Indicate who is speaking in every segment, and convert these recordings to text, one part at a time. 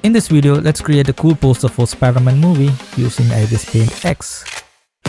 Speaker 1: In this video, let's create a cool poster for Spider-Man movie using Ibispaint X.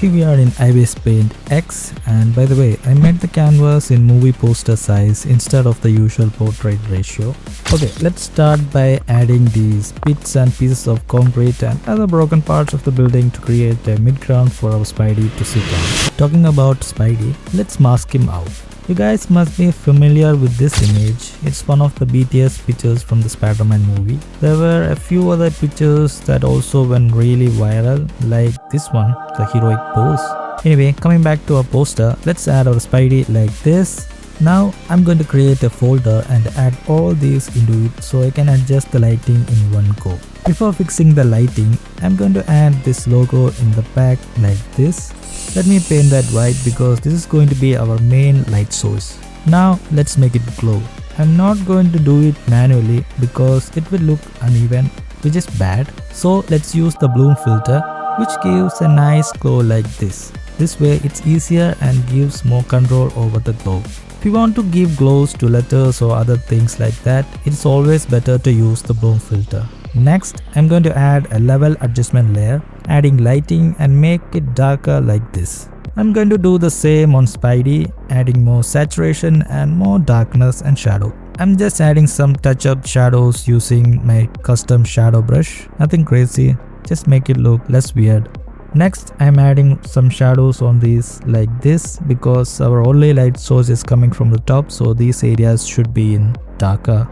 Speaker 1: Here we are in Ibispaint X, and by the way, I made the canvas in movie poster size instead of the usual portrait ratio. Okay, let's start by adding these bits and pieces of concrete and other broken parts of the building to create a mid-ground for our Spidey to sit on. Talking about Spidey, let's mask him out. You guys must be familiar with this image. It's one of the BTS pictures from the Spider-Man movie. There were a few other pictures that also went really viral, like this one, the heroic pose. Anyway, coming back to our poster, let's add our Spidey like this. Now I'm going to create a folder and add all these into it so I can adjust the lighting in one go. Before fixing the lighting, I'm going to add this logo in the back like this. Let me paint that white because this is going to be our main light source. Now let's make it glow. I'm not going to do it manually because it will look uneven, which is bad. So let's use the bloom filter, which gives a nice glow like this. This way it's easier and gives more control over the glow. If you want to give glows to letters or other things like that, it's always better to use the bloom filter. Next, I'm going to add a level adjustment layer, adding lighting and make it darker like this. I'm going to do the same on Spidey, adding more saturation and more darkness and shadow. I'm just adding some touch-up shadows using my custom shadow brush. Nothing crazy, just make it look less weird. Next, I'm adding some shadows on these like this because our only light source is coming from the top, so these areas should be in darker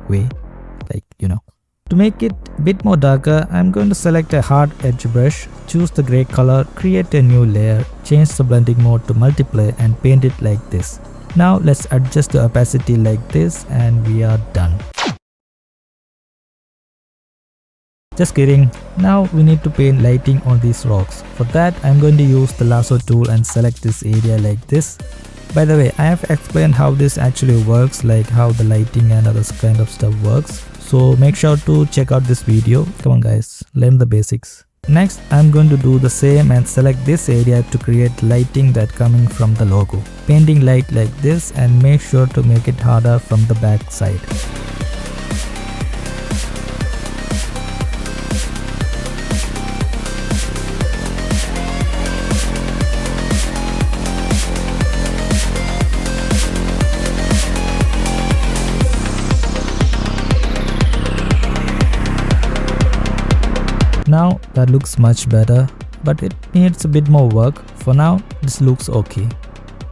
Speaker 1: way, like To make it a bit more darker, I'm going to select a hard edge brush, choose the gray color, create a new layer, change the blending mode to multiply and paint it like this. Now let's adjust the opacity like this and we are done. Just kidding. Now we need to paint lighting on these rocks. For that, I'm going to use the lasso tool and select this area like this. By the way, I have explained how this actually works, like how the lighting and other kind of stuff works. So make sure to check out this video. Come on guys, learn the basics. Next, I'm going to do the same and select this area to create lighting that coming from the logo. Painting light like this and make sure to make it harder from the back side. Now that looks much better, but it needs a bit more work. For now, this looks okay.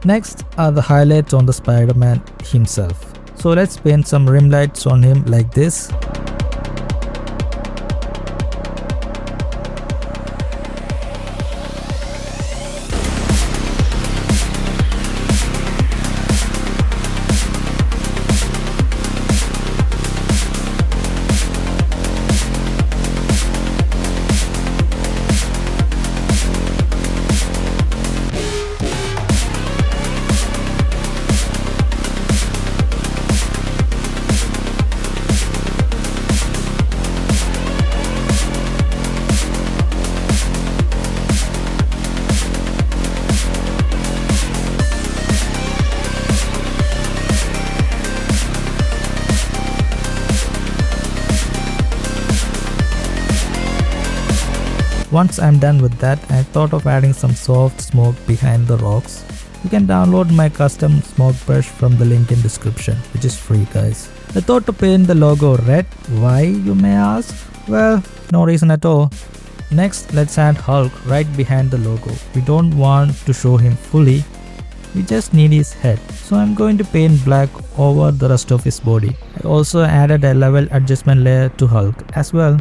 Speaker 1: Next are the highlights on the Spider-Man himself. So let's paint some rim lights on him like this. Once I'm done with that, I thought of adding some soft smoke behind the rocks. You can download my custom smoke brush from the link in description, which is free guys. I thought to paint the logo red. Why, you may ask? Well, no reason at all. Next, let's add Hulk right behind the logo. We don't want to show him fully. We just need his head. So I'm going to paint black over the rest of his body. I also added a level adjustment layer to Hulk as well.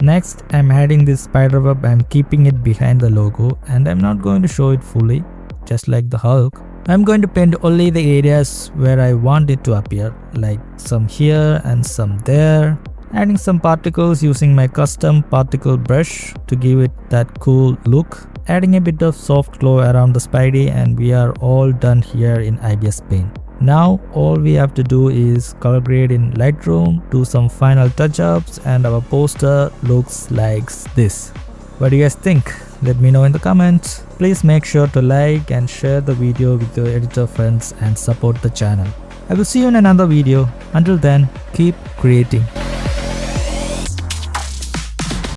Speaker 1: Next, I'm adding this spiderweb. I'm keeping it behind the logo and I'm not going to show it fully, just like the Hulk. I'm going to paint only the areas where I want it to appear, like some here and some there. Adding some particles using my custom particle brush to give it that cool look. Adding a bit of soft glow around the Spidey and we are all done here in Ibispaint. Now all we have to do is color grade in Lightroom, do some final touch-ups and our poster looks like this. What do you guys think? Let me know in the comments. Please make sure to like and share the video with your editor friends and support the channel. I will see you in another video. Until then, keep creating.